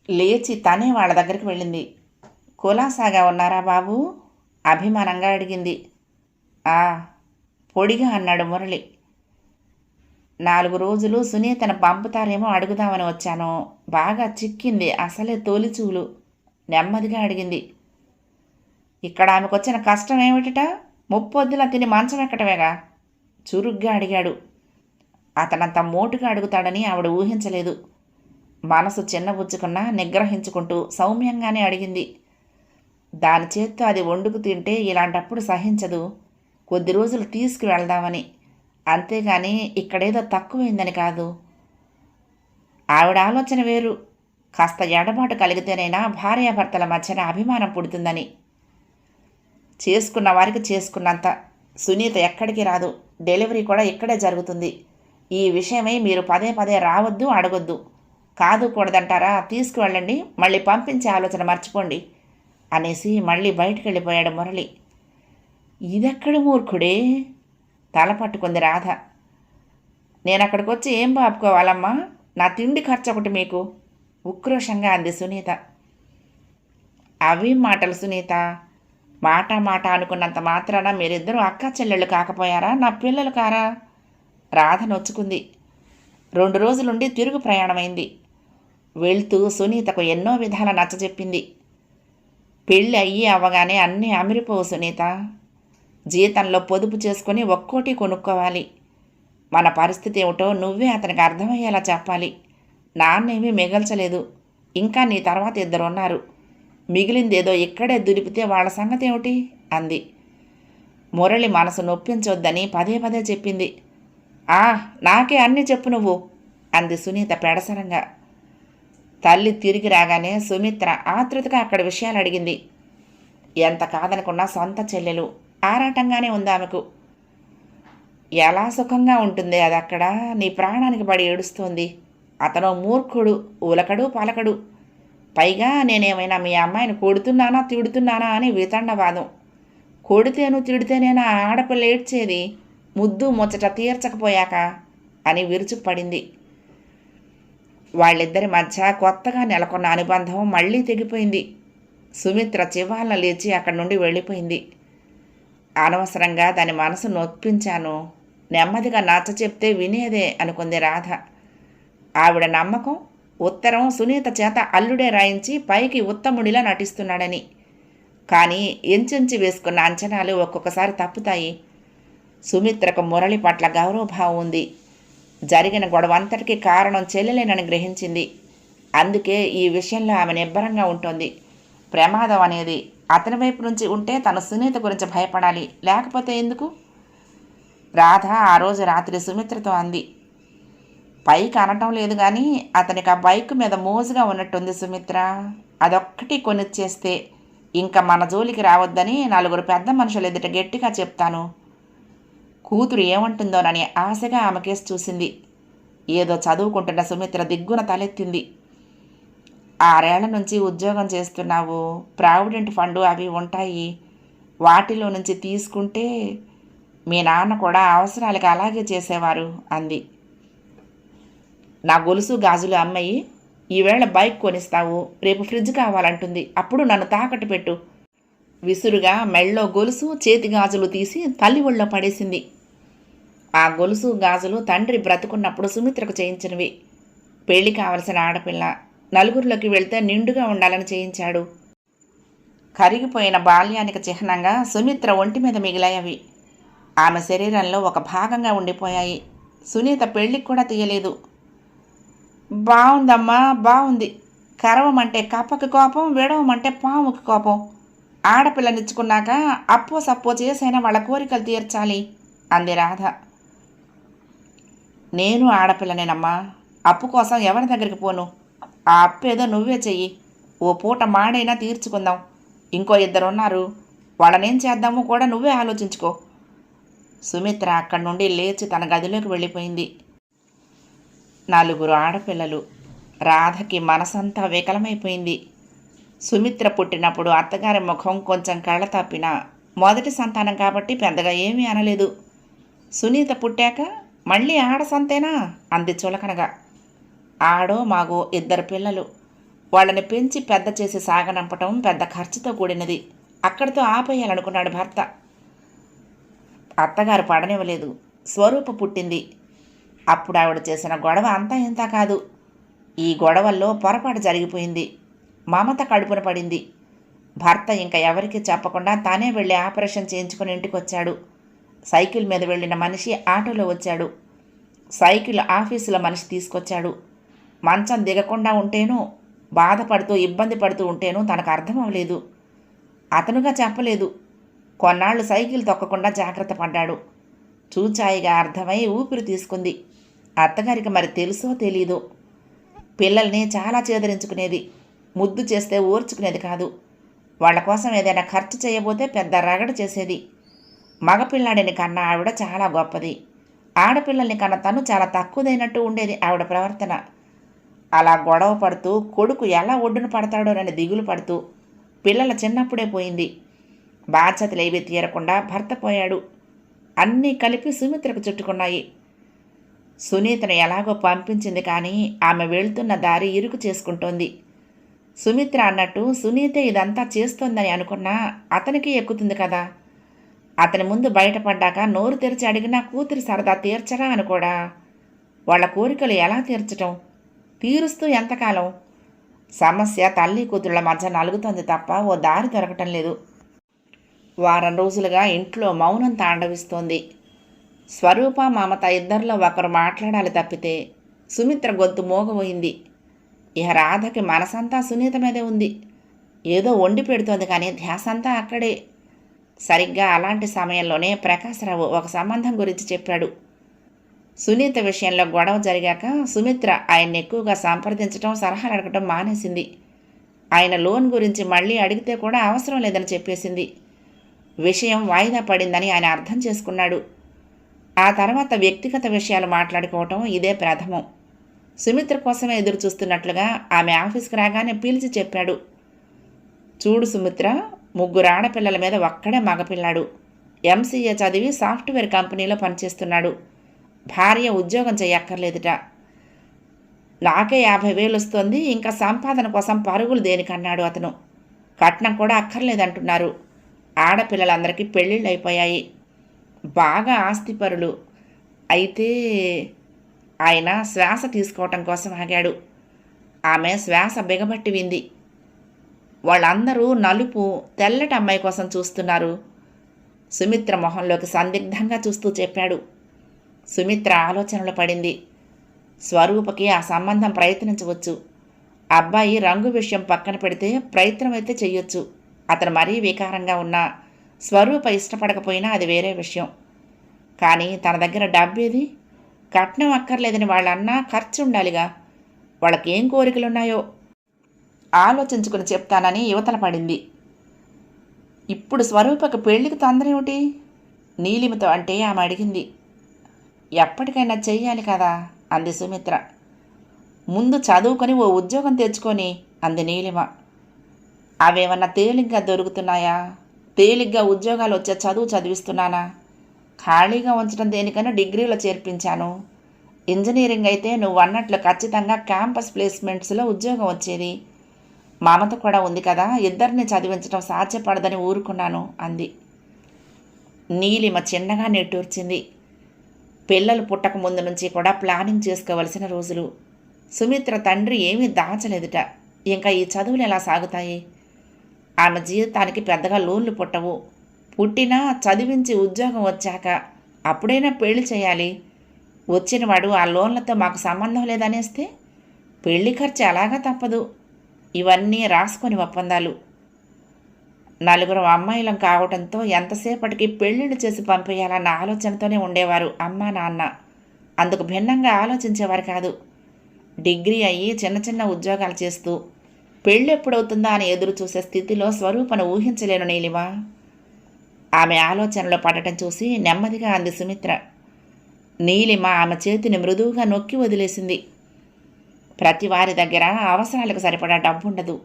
లేచి తనే వాళ్ళ దగ్గరికి వెళ్ళింది. కులాసాగా ఉన్నారా బాబు? అభిమానంగా అడిగింది. పొడిగా అన్నాడు మురళి. 4 రోజులు సునీతను పంపుతారేమో అడుగుదామని వచ్చాను. బాగా చిక్కింది, అసలే తోలిచూలు, నెమ్మదిగా అడిగింది. ఇక్కడ ఆమెకొచ్చిన కష్టం ఏమిటట? ముప్పొద్దులా తిని మంచం ఎక్కటమేగా? చురుగ్గా అడిగాడు. అతనంత మోటుగా అడుగుతాడని ఆవిడ ఊహించలేదు. మనసు చిన్నబుచ్చుకున్నా నిగ్రహించుకుంటూ సౌమ్యంగానే అడిగింది. దాని చేత్తో అది వండుకు తింటే ఇలాంటప్పుడు సహించదు. కొద్ది రోజులు తీసుకువెళ్దామని, అంతేగాని ఇక్కడేదో తక్కువైందని కాదు. ఆవిడ ఆలోచన వేరు. కాస్త ఎడబాటు కలిగితేనైనా భార్యాభర్తల మధ్యన అభిమానం పుడుతుందని. చేసుకున్న వారికి చేసుకున్నంత. సునీత ఎక్కడికి రాదు. డెలివరీ కూడా ఇక్కడే జరుగుతుంది. ఈ విషయమై మీరు పదే పదే రావద్దు, అడగొద్దు. కాదు కూడదంటారా? తీసుకువెళ్ళండి, మళ్ళీ పంపించే ఆలోచన మర్చిపోండి అనేసి మళ్ళీ బయటికి వెళ్ళిపోయాడు మురళి. ఇదెక్కడ మూర్ఖుడే? తల పట్టుకుంది రాధ. నేనక్కడికి వచ్చి ఏం బాపుకోవాలమ్మా? నా తిండి ఖర్చు ఒకటి మీకు, ఉక్రోషంగా అంది సునీత. అవి మాటలు సునీత. మాట మాట అనుకున్నంత మాత్రాన మీరిద్దరూ అక్కా చెల్లెళ్ళు కాకపోయారా? నా పిల్లలు కారా? రాధ నొచ్చుకుంది. 2 రోజులుండి తిరుగు ప్రయాణమైంది. వెళ్తూ సునీతకు ఎన్నో విధాల నచ్చజెప్పింది. పెళ్ళి అయ్యి అవ్వగానే అన్నీ అమిరిపోవు సునీత. జీతంలో పొదుపు చేసుకుని ఒక్కోటి కొనుక్కోవాలి. మన పరిస్థితి ఏమిటో నువ్వే అతనికి అర్థమయ్యేలా చెప్పాలి. నాన్నేమీ మిగల్చలేదు. ఇంకా నీ తర్వాత ఇద్దరున్నారు. మిగిలిందేదో ఇక్కడే దులిపితే వాళ్ళ సంగతి ఏమిటి అంది. మురళి మనసు నొప్పించొద్దని పదే పదే చెప్పింది. నాకే అన్నీ చెప్పు నువ్వు అంది సునీత పెడసరంగా. తల్లి తిరిగి రాగానే సుమిత్ర ఆతృతగా అక్కడ విషయాలు అడిగింది. ఎంత కాదనుకున్నా సొంత చెల్లెలు, ఆరాటంగానే ఉంది ఆమెకు. ఎలా సుఖంగా ఉంటుంది అది అక్కడ? నీ ప్రాణానికి పడి ఏడుస్తోంది. అతను మూర్ఖుడు, ఉలకడు పలకడు. పైగా నేనేమైనా మీ అమ్మాయిని కొడుతున్నానా తిడుతున్నానా అని వితండవాదం. కొడితేను తిడితేనేనా ఆడపిల్ల ఏడ్చేది, ముద్దు ముచ్చట తీర్చకపోయాక అని విరుచుకుపడింది. వాళ్ళిద్దరి మధ్య కొత్తగా నెలకొన్న అనుబంధం మళ్ళీ తెగిపోయింది. సుమిత్ర చివాలన లేచి అక్కడి నుండి వెళ్ళిపోయింది. అనవసరంగా దాని మనసు నొప్పించాను. నెమ్మదిగా నచ్చ చెప్తే వినేదే అనుకుంది రాధ. ఆవిడ నమ్మకం ఉత్తరం సునీత చేత అల్లుడే రాయించి పైకి ఉత్తముడిలా నటిస్తున్నాడని. కానీ ఎంచెంచి వేసుకున్న అంచనాలు ఒక్కొక్కసారి తప్పుతాయి. సుమిత్రకు మురళి పట్ల గౌరవభావం ఉంది. జరిగిన గొడవంతటికి కారణం చెల్లెలేనని గ్రహించింది. అందుకే ఈ విషయంలో ఆమె నిబ్బరంగా ఉంటుంది. ప్రమాదం అనేది అతని వైపు నుంచి ఉంటే తను సునీత గురించి భయపడాలి, లేకపోతే ఎందుకు? రాధ ఆ రోజు రాత్రి సుమిత్రతో అంది. పైకి అనటం లేదు కానీ అతనికి ఆ బైక్ మీద మోజుగా ఉన్నట్టుంది సుమిత్ర. అదొక్కటి కొనిచ్చేస్తే ఇంకా మన జోలికి రావద్దని నలుగురు పెద్ద మనుషులు ఎదుట గట్టిగా చెప్తాను. కూతురు ఏమంటుందోనని ఆశగా ఆమెకేసి చూసింది. ఏదో చదువుకుంటున్న సుమిత్ర దిగ్గున తలెత్తింది. 6 ఏళ్ల నుంచి ఉద్యోగం చేస్తున్నావు, ప్రావిడెంట్ ఫండు అవి ఉంటాయి, వాటిలో నుంచి తీసుకుంటే మీ నాన్న కూడా అవసరాలకి అలాగే చేసేవారు అంది. నా గొలుసు గాజులు అమ్మాయి, ఈవేళ బైక్ కొనిస్తావు, రేపు ఫ్రిడ్జ్ కావాలంటుంది, అప్పుడు నన్ను తాకట్టు పెట్టు. విసురుగా మెళ్ళో గొలుసు చేతి గాజులు తీసి తల్లి ఒళ్ళో పడేసింది. ఆ గొలుసు గాజులు తండ్రి బ్రతుకున్నప్పుడు సుమిత్రకు చేయించినవి. పెళ్లి కావలసిన ఆడపిల్ల, నలుగురిలోకి వెళ్తే నిండుగా ఉండాలని చేయించాడు. కరిగిపోయిన బాల్యానికి చిహ్నంగా సుమిత్ర ఒంటి మీద మిగిలాయవి. ఆమె శరీరంలో ఒక భాగంగా ఉండిపోయాయి. సునీత పెళ్లికి కూడా తీయలేదు. బాగుందమ్మా, బాగుంది. కరవమంటే కప్పకి కోపం, విడవమంటే పాముకి కోపం. ఆడపిల్లనిచ్చుకున్నాక అప్పో సప్పో చేసైనా వాళ్ళ కోరికలు తీర్చాలి అంది రాధ. నేను ఆడపిల్లనేనమ్మా, అప్పు కోసం ఎవరి దగ్గరికి పోను. ఆ అప్పేదో నువ్వే చెయ్యి. ఓ పూట మాడైనా తీర్చుకుందాం. ఇంకో 2 ఉన్నారు, వాళ్ళనేం చేద్దామో కూడా నువ్వే ఆలోచించుకో. సుమిత్ర అక్కడి నుండి లేచి తన గదిలోకి వెళ్ళిపోయింది. 4 ఆడపిల్లలు. రాధకి మనసంతా వికలమైపోయింది. సుమిత్ర పుట్టినప్పుడు అత్తగారి ముఖం కొంచెం కళ్ళ తప్పినా మొదటి సంతానం కాబట్టి పెద్దగా ఏమీ అనలేదు. సునీత పుట్టాక మళ్ళీ ఆడ సంతేనా అంది చులకనగా. ఆడో మాగో 2 పిల్లలు. వాళ్ళని పెంచి పెద్ద చేసి సాగనంపటం పెద్ద ఖర్చుతో కూడినది. అక్కడితో ఆపేయాలనుకున్నాడు భర్త. అత్తగారు పడనివ్వలేదు. స్వరూప పుట్టింది. అప్పుడు ఆవిడ చేసిన గొడవ అంతా ఇంత కాదు. ఈ గొడవల్లో పొరపాటు జరిగిపోయింది. మమత కడుపున పడింది. భర్త ఇంకా ఎవరికీ చెప్పకుండా తానే వెళ్ళి ఆపరేషన్ చేయించుకుని ఇంటికి వచ్చాడు. సైకిల్ మీద వెళ్ళిన మనిషి ఆటోలో వచ్చాడు. సైకిల్ ఆఫీసులో మనిషి తీసుకొచ్చాడు. మంచం దిగకుండా ఉంటేనూ బాధపడుతూ ఇబ్బంది పడుతూ ఉంటేనూ తనకు అర్థం అవ్వలేదు. అతనుగా చెప్పలేదు. కొన్నాళ్ళు సైకిల్ తొక్కకుండా జాగ్రత్త పడ్డాడు. చూచాయిగా అర్థమై ఊపిరి తీసుకుంది. అత్తగారికి మరి తెలుసో తెలీదో. పిల్లల్ని చాలా చేదరించుకునేది. ముద్దు చేస్తే ఓర్చుకునేది కాదు. వాళ్ళ కోసం ఏదైనా ఖర్చు చేయబోతే పెద్ద రగడ చేసేది. మగపిల్లాడిని కన్నా ఆవిడ చాలా గొప్పది. ఆడపిల్లల్ని కన్నా తను చాలా తక్కువదైనట్టు ఉండేది ఆవిడ ప్రవర్తన. అలా గొడవ పడుతూ కొడుకు ఎలా ఒడ్డున పడతాడోనని దిగులు పడుతూ పిల్లల చిన్నప్పుడే పోయింది. బాధ్యతలు ఏవీ తీరకుండా భర్త పోయాడు. అన్నీ కలిపి సుమిత్రకు చుట్టుకున్నాయి. సునీతను ఎలాగో పంపించింది కానీ ఆమె వెళ్తున్న దారి ఇరుకు చేసుకుంటోంది. సుమిత్ర అన్నట్టు సునీతే ఇదంతా చేస్తోందని అనుకున్నా అతనికి ఎక్కుతుంది కదా. అతని ముందు బయటపడ్డాక నోరు తెరిచి అడిగినా కూతురి సరదా తీర్చరా అనుకోడా. వాళ్ళ కోరికలు ఎలా తీర్చటం? తీరుస్తూ ఎంతకాలం? సమస్య తల్లి కూతుళ్ళ మధ్య నలుగుతోంది తప్ప ఓ దారి దొరకటం లేదు. వారం రోజులుగా ఇంట్లో మౌనం తాండవిస్తోంది. స్వరూప మమత ఇద్దరిలో ఒకరు మాట్లాడాలి తప్పితే సుమిత్ర గొంతు మోగబోయింది. ఇహ రాధకి మనసంతా సునీత మీదే ఉంది. ఏదో వండి పెడుతోంది కానీ ధ్యాసంతా అక్కడే. సరిగ్గా అలాంటి సమయంలోనే ప్రకాశరావు ఒక సంబంధం గురించి చెప్పాడు. సునీత విషయంలో గొడవ జరిగాక సుమిత్ర ఆయన్ని ఎక్కువగా సంప్రదించడం, సలహాలు అడగటం మానేసింది. ఆయన లోన్ గురించి మళ్ళీ అడిగితే కూడా అవసరం లేదని చెప్పేసింది. విషయం వాయిదా పడిందని ఆయన అర్థం చేసుకున్నాడు. ఆ తర్వాత వ్యక్తిగత విషయాలు మాట్లాడుకోవటం ఇదే ప్రథమం. సుమిత్ర కోసమే ఎదురు చూస్తున్నట్లుగా ఆమె ఆఫీస్కి రాగానే పిలిచి చెప్పాడు. చూడు సుమిత్ర, 3 ఆడపిల్లల మీద ఒక్కడే మగపిల్లాడు. ఎంసీఏ చదివి సాఫ్ట్వేర్ కంపెనీలో పనిచేస్తున్నాడు. భార్య ఉద్యోగం చేయక్కర్లేదుట. నాకే 50,000 వస్తుంది, ఇంకా సంపాదన కోసం పరుగులు దేనికన్నాడు అతను. కట్నం కూడా అక్కర్లేదంటున్నారు. ఆడపిల్లలందరికీ పెళ్ళిళ్ళు అయిపోయాయి. బాగా ఆస్తిపరులు. అయితే ఆయన శ్వాస తీసుకోవటం కోసం ఆగాడు. ఆమె శ్వాస బిగబట్టి వింది. వాళ్ళందరూ నలుపు, తెల్లటి అమ్మాయి కోసం చూస్తున్నారు. సుమిత్ర మొహంలోకి సందిగ్ధంగా చూస్తూ చెప్పాడు. సుమిత్ర ఆలోచనలో పడింది. స్వరూపకి ఆ సంబంధం ప్రయత్నించవచ్చు. అబ్బాయి రంగు విషయం పక్కన పెడితే ప్రయత్నం అయితే చెయ్యొచ్చు. అతను మరీ వికారంగా ఉన్నా, స్వరూప ఇష్టపడకపోయినా అది వేరే విషయం. కానీ తన దగ్గర డబ్బేది? కట్నం అక్కర్లేదని వాళ్ళన్నా ఖర్చు ఉండాలిగా. వాళ్ళకేం కోరికలున్నాయో ఆలోచించుకుని చెప్తానని యువతల పడింది. ఇప్పుడు స్వరూపకు పెళ్లికి తొందర ఏమిటి? నీలిమతో అంటే ఆమె అడిగింది. ఎప్పటికైనా చెయ్యాలి కదా అంది సుమిత్ర. ముందు చదువుకొని ఓ ఉద్యోగం తెచ్చుకొని అంది నీలిమ. అవేమన్నా తేలిగ్గా దొరుకుతున్నాయా? తేలిగ్గా ఉద్యోగాలు వచ్చే చదువు చదివిస్తున్నానా? ఖాళీగా ఉంచడం దేనికైనా డిగ్రీలో చేర్పించాను. ఇంజనీరింగ్ అయితే నువ్వు అన్నట్లు ఖచ్చితంగా క్యాంపస్ ప్లేస్మెంట్స్లో ఉద్యోగం వచ్చేది. మమత కూడా ఉంది కదా, ఇద్దరిని చదివించడం సాధ్యపడదని ఊరుకున్నాను అంది. నీలిమ చిన్నగా నిట్టూర్చింది. పిల్లలు పుట్టక ముందు నుంచి కూడా ప్లానింగ్ చేసుకోవలసిన రోజులు. సుమిత్ర తండ్రి ఏమీ దాచలేదుట. ఇంకా ఈ చదువులు ఎలా సాగుతాయి? ఆమె జీవితానికి పెద్దగా లోన్లు పుట్టవు. పుట్టినా చదివించి ఉద్యోగం వచ్చాక అప్పుడైనా పెళ్లి చేయాలి. వచ్చినవాడు ఆ లోన్లతో మాకు సంబంధం లేదనేస్తే పెళ్లి ఖర్చు ఎలాగా తప్పదు. ఇవన్నీ రాసుకొని ఒప్పందాలు. 4 అమ్మాయిలం కావడంతో ఎంతసేపటికి పెళ్ళిళ్ళు చేసి పంపేయాలన్న ఆలోచనతోనే ఉండేవారు అమ్మా నాన్న. అందుకు భిన్నంగా ఆలోచించేవారు కాదు. డిగ్రీ అయ్యి చిన్న చిన్న ఉద్యోగాలు చేస్తూ పెళ్ళి ఎప్పుడవుతుందా అని ఎదురు చూసే స్థితిలో స్వరూపను ఊహించలేను నీలిమ. ఆమె ఆలోచనలో పడటం చూసి నెమ్మదిగా అంది సుమిత్ర. నీలిమ ఆమె చేతిని మృదువుగా నొక్కి వదిలేసింది. ప్రతి వారి దగ్గర అవసరాలకు సరిపడా డబ్బుండదు.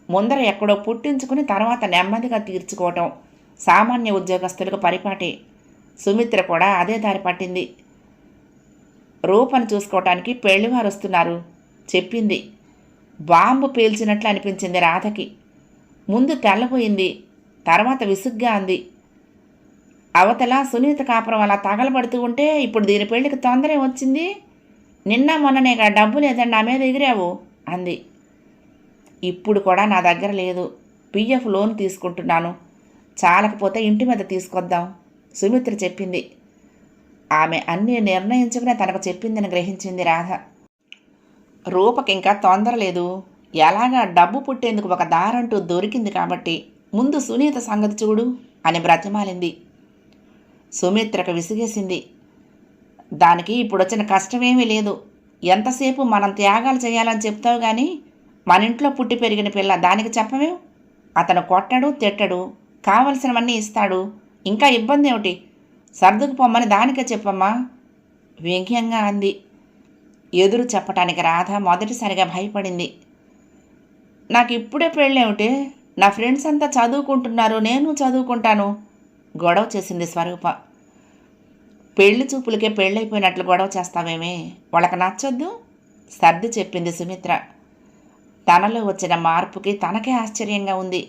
ముందర ఎక్కడో పుట్టించుకుని తర్వాత నెమ్మదిగా తీర్చుకోవటం సామాన్య ఉద్యోగస్తులకు పరిపాటి. సుమిత్ర కూడా అదే దారి పట్టింది. రూపను చూసుకోవటానికి పెళ్లివారు వస్తున్నారు చెప్పింది. బాంబు పేల్చినట్లు అనిపించింది రాధకి. ముందు తెల్లబోయింది, తర్వాత విసుగ్గా అంది. అవతల సునీత కాపురం అలా తగలబడుతూ ఉంటే ఇప్పుడు దీని పెళ్లికి తొందరే వచ్చింది. నిన్న మొన్ననేగా డబ్బు లేదని నా మీద ఎగిరావు అంది. ఇప్పుడు కూడా నా దగ్గర లేదు. పిఎఫ్ లోన్ తీసుకుంటున్నాను. చాలకపోతే ఇంటి మీద తీసుకొద్దాం సుమిత్ర చెప్పింది. ఆమె అన్నీ నిర్ణయించుకునే తనకు చెప్పిందని గ్రహించింది రాధ. రూపకి ఇంకా తొందర లేదు. ఎలాగా డబ్బు పుట్టేందుకు ఒక దారంటూ దొరికింది కాబట్టి ముందు సునీత సంగతి చూడు అని బ్రతిమాలింది. సుమిత్రకు విసిగేసింది. దానికి ఇప్పుడు వచ్చిన కష్టమేమీ లేదు. ఎంతసేపు మనం త్యాగాలు చేయాలని చెప్తావు కానీ మన ఇంట్లో పుట్టి పెరిగిన పిల్ల, దానికి చెప్పవేం? అతను కొట్టడు, తిట్టడు, కావలసినవన్నీ ఇస్తాడు. ఇంకా ఇబ్బంది ఏమిటి? సర్దుకు పొమ్మని దానికే చెప్పమ్మా వ్యంగ్యంగా అంది. ఎదురు చెప్పటానికి రాధ మొదటిసారిగా భయపడింది. నాకు ఇప్పుడే పెళ్ళేమిటి? నా ఫ్రెండ్స్ అంతా చదువుకుంటున్నారు, నేను చదువుకుంటాను గొడవ చేసింది స్వరూప. పెళ్లి చూపులకే పెళ్ళైపోయినట్లు గొడవ చేస్తావేమే? వాళ్ళకి నచ్చొద్దు సర్ది చెప్పింది సుమిత్ర. తనలో వచ్చిన మార్పుకి తనకే ఆశ్చర్యంగా ఉంది.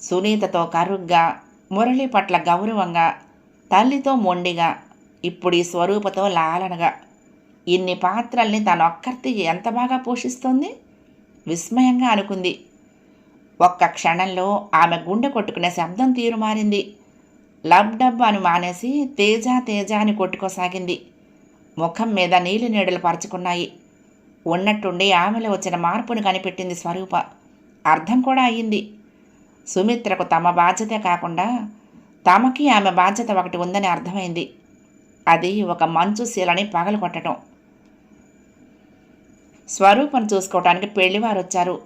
సునీతతో కరుగ్గా, మురళి పట్ల గౌరవంగా, తల్లితో మొండిగా, ఇప్పుడు ఈ స్వరూపతో లాలనగా ఇన్ని పాత్రల్ని తనొక్కర్తి ఎంత బాగా పోషిస్తోంది. విస్మయంగా అనుకుంది. ఒక్క క్షణంలో ఆమె గుండె కొట్టుకునే శబ్దం తీరు మారింది. లబ్ డబ్ అని మానేసి తేజ తేజ అని కొట్టుకోసాగింది. ముఖం మీద నీలి నీడలు పరుచుకున్నాయి. ఉన్నట్టుండి ఆమెలో వచ్చిన మార్పును కనిపెట్టింది స్వరూప. అర్థం కూడా అయ్యింది. సుమిత్రకు తమ బాధ్యతే కాకుండా తమకి ఆమె బాధ్యత ఒకటి ఉందని అర్థమైంది. అది ఒక మంచు శీలని పగలు కొట్టడం. స్వరూపను చూసుకోవటానికి పెళ్లివారు వచ్చారు.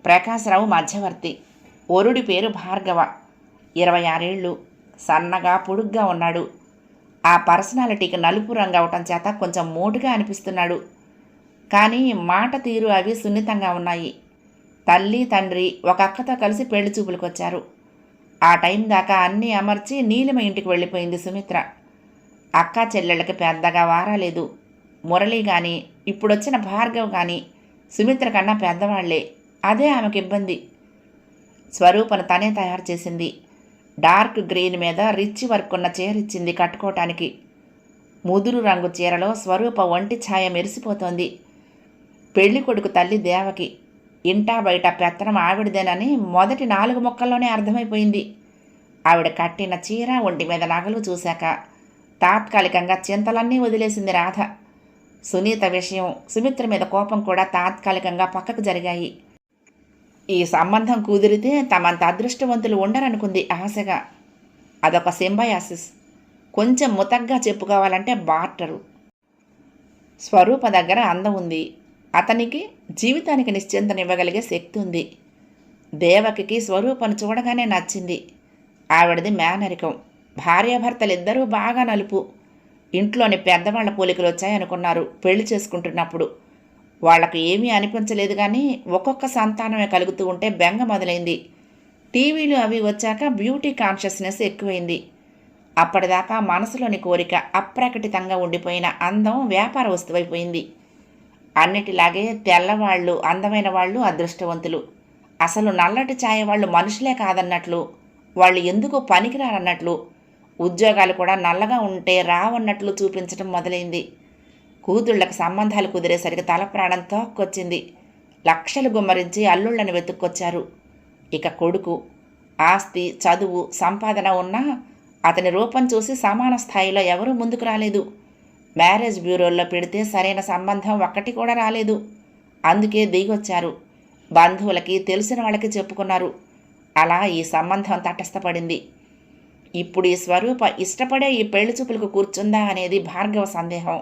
ప్రకాశరావు మధ్యవర్తి. వరుడి పేరు భార్గవ. 26 ఏళ్ళు. సన్నగా పొడుగ్గా ఉన్నాడు. ఆ పర్సనాలిటీకి నలుపు రంగు అవటం చేత కొంచెం మోటుగా అనిపిస్తున్నాడు. కానీ మాట తీరు అవి సున్నితంగా ఉన్నాయి. తల్లి తండ్రి ఒక అక్కతో కలిసి పెళ్లి చూపులకు వచ్చారు. ఆ టైం దాకా అన్నీ అమర్చి నీలిమ ఇంటికి వెళ్ళిపోయింది సుమిత్ర. అక్క చెల్లెళ్ళకి పెద్దగా వారాలేదు. మురళి కానీ ఇప్పుడొచ్చిన భార్గవ్ కానీ సుమిత్ర కన్నా పెద్దవాళ్లే. అదే ఆమెకు ఇబ్బంది. స్వరూపను తనే తయారు చేసింది. డార్క్ గ్రీన్ మీద రిచ్ వర్క్ ఉన్న చీర ఇచ్చింది కట్టుకోవటానికి. ముదురు రంగు చీరలో స్వరూప ఒంటి ఛాయ మెరిసిపోతోంది. పెళ్లి కొడుకు తల్లి దేవకి. ఇంటా బయట పెత్తనం ఆవిడదేనని మొదటి 4 ముక్కల్లోనే అర్థమైపోయింది. ఆవిడ కట్టిన చీర, ఒంటి మీద నగలు చూశాక తాత్కాలికంగా చింతలన్నీ వదిలేసింది రాధ. సునీత విషయం, సుమిత్ర మీద కోపం కూడా తాత్కాలికంగా పక్కకు జరిగాయి. ఈ సంబంధం కుదిరితే తమంత అదృష్టవంతులు ఉండరనుకుంది ఆశగా. అదొక సింబయాసిస్. కొంచెం ముతగ్గా చెప్పుకోవాలంటే బార్టరు. స్వరూప దగ్గర అందం ఉంది. అతనికి జీవితానికి నిశ్చింతనివ్వగలిగే శక్తి ఉంది. దేవకికి స్వరూపను చూడగానే నచ్చింది. ఆవిడది మేనరికం. భార్యాభర్తలిద్దరూ బాగా నలుపు. ఇంట్లోని పెద్దవాళ్ల పోలికలు వచ్చాయనుకున్నారు పెళ్లి చేసుకుంటున్నప్పుడు. వాళ్లకు ఏమీ అనిపించలేదు. కానీ ఒక్కొక్క సంతానమే కలుగుతూ ఉంటే బెంగ మొదలైంది. టీవీలు అవి వచ్చాక బ్యూటీ కాన్షియస్నెస్ ఎక్కువైంది. అప్పటిదాకా మనసులోని కోరిక అప్రకటితంగా ఉండిపోయిన అందం వ్యాపార వస్తువైపోయింది. అన్నిటిలాగే తెల్లవాళ్ళు, అందమైన వాళ్ళు అదృష్టవంతులు. అసలు నల్లటి ఛాయ వాళ్ళు మనుషులే కాదన్నట్లు, వాళ్ళు ఎందుకు పనికిరారన్నట్లు, ఉద్యోగాలు కూడా నల్లగా ఉంటే రావన్నట్లు చూపించడం మొదలైంది. కూతుళ్లకు సంబంధాలు కుదిరేసరికి తల ప్రాణం తోక్కొచ్చింది. లక్షలు గుమ్మరించి అల్లుళ్ళని వెతుక్కొచ్చారు. ఇక కొడుకు ఆస్తి, చదువు, సంపాదన ఉన్నా అతని రూపం చూసి సమాన స్థాయిలో ఎవరూ ముందుకు రాలేదు. మ్యారేజ్ బ్యూరోల్లో పెడితే సరైన సంబంధం ఒక్కటి కూడా రాలేదు. అందుకే దిగొచ్చారు. బంధువులకి, తెలిసిన వాళ్ళకి చెప్పుకున్నారు. అలా ఈ సంబంధం తటస్థపడింది. ఇప్పుడు ఈ స్వరూప ఇష్టపడే ఈ పెళ్లి చూపులకు కూర్చుందా అనేది భార్గవ సందేహం.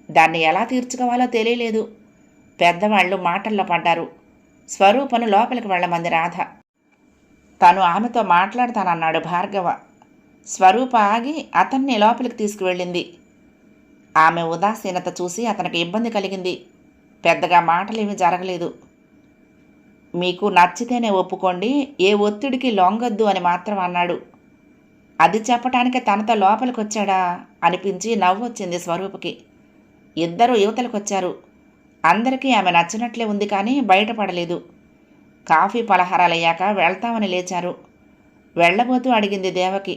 దాన్ని ఎలా తీర్చుకోవాలో తెలియలేదు. పెద్దవాళ్లు మాటల్లో పడ్డారు. స్వరూపను లోపలికి వెళ్ళమంది రాధ. తను ఆమెతో మాట్లాడతానన్నాడు భార్గవ. స్వరూప ఆగి అతన్ని లోపలికి తీసుకువెళ్ళింది. ఆమె ఉదాసీనత చూసి అతనికి ఇబ్బంది కలిగింది. పెద్దగా మాటలేమీ జరగలేదు. మీకు నచ్చితేనే ఒప్పుకోండి, ఏ ఒత్తిడికి లొంగొద్దు అని మాత్రం అన్నాడు. అది చెప్పటానికే తనతో లోపలికొచ్చాడా అనిపించి నవ్వొచ్చింది స్వరూపకి. ఇద్దరూ యువతలకొచ్చారు. అందరికీ ఆమె నచ్చినట్లే ఉంది, కానీ బయటపడలేదు. కాఫీ పలహారాలయ్యాక వెళ్తామని లేచారు. వెళ్లబోతూ అడిగింది దేవకి,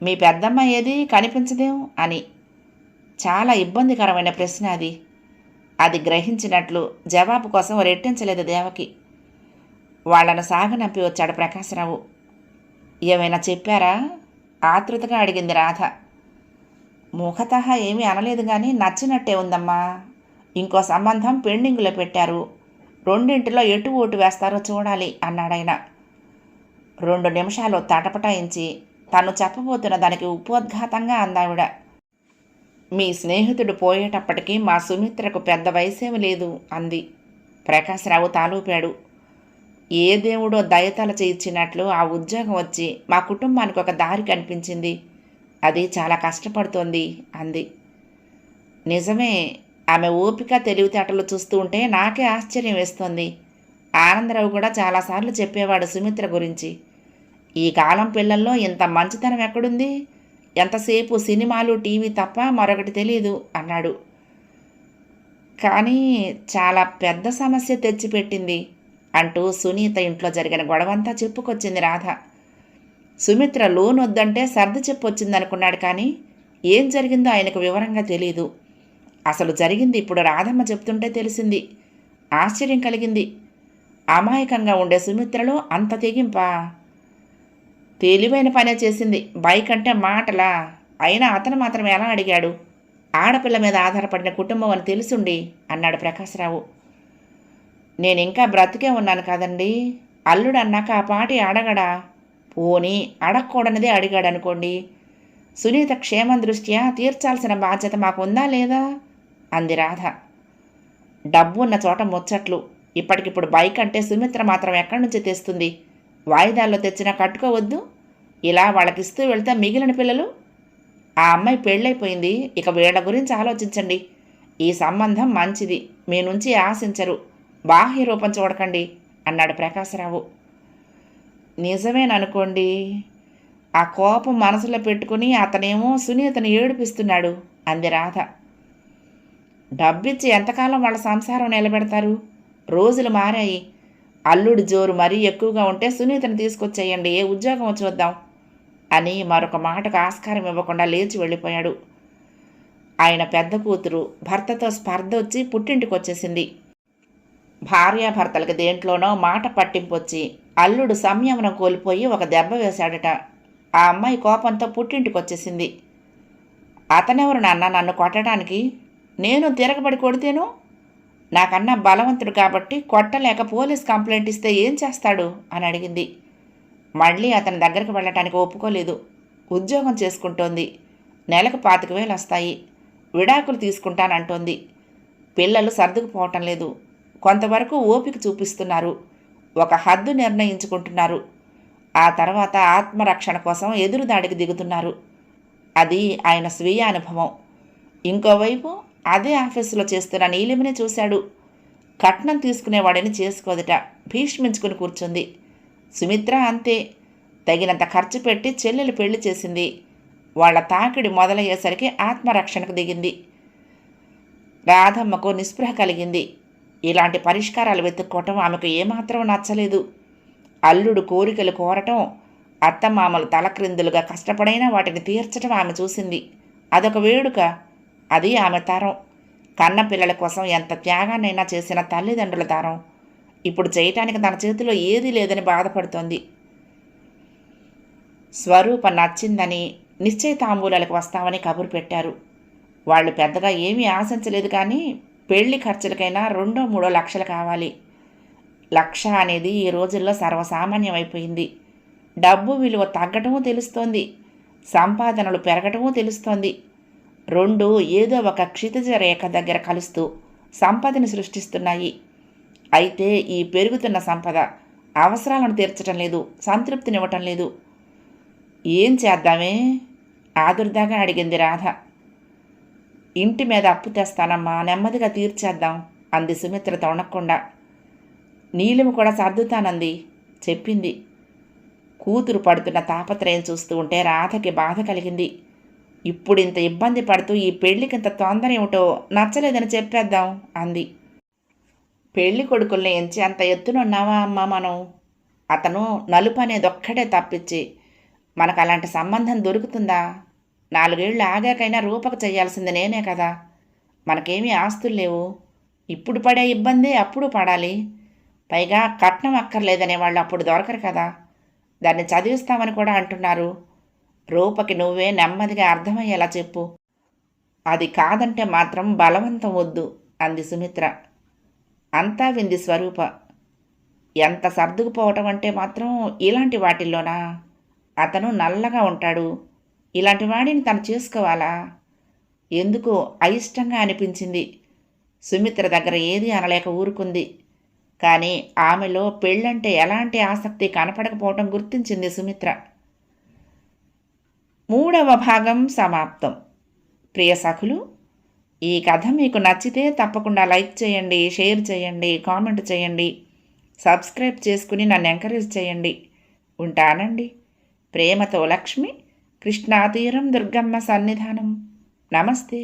మీ పెద్దమ్మ ఏది కనిపించదేం అని. చాలా ఇబ్బందికరమైన ప్రశ్న అది. అది గ్రహించినట్లు జవాబు కోసం రెట్టించలేదు దేవకి. వాళ్లను సాగనంపి వచ్చాడు ప్రకాశరావు. ఏమైనా చెప్పారా? ఆతృతగా అడిగింది రాధ. ముఖతః ఏమీ అనలేదు, కానీ నచ్చినట్టే ఉందమ్మా. ఇంకో సంబంధం పెండింగ్లో పెట్టారు. 2 ఎటు ఓటు వేస్తారో చూడాలి అన్నాడాయన. 2 నిమిషాలు తటపటాయించి తను చెప్పబోతున్న దానికి ఉపోద్ఘాతంగా అందావిడ. మీ స్నేహితుడు పోయేటప్పటికీ మా సుమిత్రకు పెద్ద వయసేమి లేదు అంది. ప్రకాశరావు తాలూపాడు. ఏ దేవుడో దయతలచి ఇచ్చినట్లు ఆ ఉద్యోగం వచ్చి మా కుటుంబానికి ఒక దారి కనిపించింది. అది చాలా కష్టపడుతోంది అంది. నిజమే. ఆమె ఓపిక, తెలివితేటలు చూస్తూ ఉంటే నాకే ఆశ్చర్యం వేస్తోంది. ఆనందరావు కూడా చాలాసార్లు చెప్పేవాడు సుమిత్ర గురించి. ఈ కాలం పిల్లల్లో ఇంత మంచితనం ఎక్కడుంది? ఎంతసేపు సినిమాలు, టీవీ తప్ప మరొకటి తెలియదు అన్నాడు. కానీ చాలా పెద్ద సమస్య తెచ్చిపెట్టింది అంటూ సునీత ఇంట్లో జరిగిన గొడవంతా చెప్పుకొచ్చింది రాధ. సుమిత్ర లోన్ వద్దంటే సర్ది చెప్పొచ్చిందనుకున్నాడు, కానీ ఏం జరిగిందో ఆయనకు వివరంగా తెలియదు. అసలు జరిగింది ఇప్పుడు రాధమ్మ చెప్తుంటే తెలిసింది. ఆశ్చర్యం కలిగింది. అమాయకంగా ఉండే సుమిత్రలో అంత తెగింపా? తెలివైన పనే చేసింది. బైక్ అంటే మాటలా? అయినా అతను మాత్రం ఎలా అడిగాడు? ఆడపిల్ల మీద ఆధారపడిన కుటుంబం అని తెలుసుండి అన్నాడు ప్రకాశరావు. నేను ఇంకా బ్రతికే ఉన్నాను కదండి. అల్లుడు అన్నాక ఆ పాటి అడగడా? పోనీ అడగకూడనిదే అడిగాడనుకోండి, సునీత క్షేమం దృష్ట్యా తీర్చాల్సిన బాధ్యత మాకుందా లేదా అంది రాధ. డబ్బు ఉన్న చోట ముచ్చట్లు. ఇప్పటికిప్పుడు బైక్ అంటే సుమిత్ర మాత్రం ఎక్కడి నుంచి తెస్తుంది? వాయిదాల్లో తెచ్చినా కట్టుకోవద్దు. ఇలా వాళ్ళకిస్తూ వెళ్తే మిగిలిన పిల్లలు? ఆ అమ్మాయి పెళ్ళైపోయింది. ఇక వీళ్ళ గురించి ఆలోచించండి. ఈ సంబంధం మంచిది, మీ నుంచి ఆశించరు. బాహ్య రూపం చూడకండి అన్నాడు ప్రకాశరావు. నిజమేననుకోండి. ఆ కోపం మనసులో పెట్టుకుని అతనేమో సునీతను ఏడిపిస్తున్నాడు అంది రాధ. డబ్బిచ్చి ఎంతకాలం వాళ్ళ సంసారం నిలబెడతారు? రోజులు మారాయి. అల్లుడి జోరు మరీ ఎక్కువగా ఉంటే సునీతను తీసుకొచ్చేయండి, ఏ ఉద్యోగం చూద్దాం అని మరొక మాటకు ఆస్కారం ఇవ్వకుండా లేచి వెళ్ళిపోయాడు. ఆయన పెద్ద కూతురు భర్తతో స్పర్ధ వచ్చి పుట్టింటికి వచ్చేసింది. భార్యాభర్తలకి దేంట్లోనో మాట పట్టింపు వచ్చి అల్లుడు సంయమనం కోల్పోయి ఒక దెబ్బ వేశాడట. ఆ అమ్మాయి కోపంతో పుట్టింటికి వచ్చేసింది. అతనెవరు నాన్న నన్ను కొట్టడానికి? నేను తిరగబడి కొడితేను? నాకన్నా బలవంతుడు కాబట్టి కొట్టలేక పోలీస్ కంప్లైంట్ ఇస్తే ఏం చేస్తాడు అని అడిగింది. మళ్ళీ అతని దగ్గరికి వెళ్ళటానికి ఒప్పుకోలేదు. ఉద్యోగం చేసుకుంటోంది. నెలకు 25,000 వస్తాయి. విడాకులు తీసుకుంటానంటోంది. పిల్లలు సర్దుకుపోవటం లేదు. కొంతవరకు ఓపిక చూపిస్తున్నారు. ఒక హద్దు నిర్ణయించుకుంటున్నారు. ఆ తర్వాత ఆత్మరక్షణ కోసం ఎదురుదాడికి దిగుతున్నారు. అది ఆయన స్వీయ అనుభవం. ఇంకోవైపు అదే ఆఫీసులో చేస్తున్న నీలిమిని చూశాడు. కట్నం తీసుకునేవాడిని చేసుకోదట. భీష్మించుకుని కూర్చుంది. సుమిత్ర అంతే. తగినంత ఖర్చు పెట్టి చెల్లెలు పెళ్లి చేసింది. వాళ్ల తాకిడి మొదలయ్యేసరికి ఆత్మరక్షణకు దిగింది. రాధమ్మకు నిస్పృహ కలిగింది. ఇలాంటి పరిష్కారాలు వెతుక్కోవటం ఆమెకు ఏమాత్రం నచ్చలేదు. అల్లుడు కోరికలు కోరటం, అత్తమామలు తలక్రిందులుగా కష్టపడైనా వాటిని తీర్చటం ఆమె చూసింది. అదొక వేడుక. అది ఆమె తరం. కన్న పిల్లల కోసం ఎంత త్యాగాన్నైనా చేసిన తల్లిదండ్రుల తరం. ఇప్పుడు చేయటానికి తన చేతిలో ఏదీ లేదని బాధపడుతోంది. స్వరూప నచ్చిందని నిశ్చయితాంబూలాలకు వస్తామని కబురు పెట్టారు. వాళ్ళు పెద్దగా ఏమీ ఆశించలేదు, కానీ పెళ్లి ఖర్చులకైనా 2-3 లక్షలు కావాలి. 1,00,000 అనేది ఈ రోజుల్లో సర్వసామాన్యమైపోయింది. డబ్బు విలువ తగ్గటమూ తెలుస్తోంది. సంపాదనలు పెరగటమూ తెలుస్తోంది. 2 ఏదో ఒక క్షితిజ రేఖ దగ్గర కలుస్తూ సంపదని సృష్టిస్తున్నాయి. అయితే ఈ పెరుగుతున్న సంపద అవసరాలను తీర్చటం లేదు, సంతృప్తినివ్వటం లేదు. ఏం చేద్దామే? ఆదుర్దాగా అడిగింది రాధ. ఇంటి మీద అప్పు తెస్తానమ్మా, నెమ్మదిగా తీర్చేద్దాం అంది సుమిత్ర తొణక్కుండా. నీలిమి కూడా సర్దుతానంది చెప్పింది. కూతురు పడుతున్న తాపత్రయం చూస్తూ ఉంటే రాధకి బాధ కలిగింది. ఇప్పుడు ఇంత ఇబ్బంది పడుతూ ఈ పెళ్లికింత తొందర ఏమిటో నచ్చలేదని చెప్పేద్దాం అంది. పెళ్లి కొడుకుల్ని ఎంచి అంత ఎత్తునున్నావా అమ్మా మనం? అతను నలుపు అనేదొక్కడే తప్పించి మనకు అలాంటి సంబంధం దొరుకుతుందా? 4 ఏళ్ళు ఆగాకైనా రూపక చేయాల్సింది నేనే కదా. మనకేమీ ఆస్తులు లేవు. ఇప్పుడు పడే ఇబ్బంది అప్పుడు పడాలి. పైగా కట్నం అక్కర్లేదనే వాళ్ళు అప్పుడు దొరకరు కదా. దాన్ని చదివిస్తామని కూడా అంటున్నారు. రూపకి నువ్వే నెమ్మదిగా అర్థమయ్యేలా చెప్పు. అది కాదంటే మాత్రం బలవంతం వద్దు అంది సుమిత్ర. అంతా వింది స్వరూప. ఎంత సర్దుకుపోవటం అంటే మాత్రం ఇలాంటి వాటిల్లోనా? అతను నల్లగా ఉంటాడు. ఇలాంటి వాడిని తను చేసుకోవాలా? ఎందుకో అయిష్టంగా అనిపించింది. సుమిత్ర దగ్గర ఏదీ అనలేక ఊరుకుంది. కానీ ఆమెలో పెళ్ళంటే ఎలాంటి ఆసక్తి కనపడకపోవటం గుర్తించింది సుమిత్ర. 3వ భాగం సమాప్తం. ప్రియ సఖులు, ఈ కథ మీకు నచ్చితే తప్పకుండా లైక్ చేయండి, షేర్ చేయండి, కామెంట్ చేయండి, సబ్స్క్రైబ్ చేసుకుని నన్ను ఎంకరేజ్ చేయండి. ఉంటానండి. ప్రేమతో లక్ష్మి, కృష్ణాతీరం దుర్గమ్మ సన్నిధానం. నమస్తే.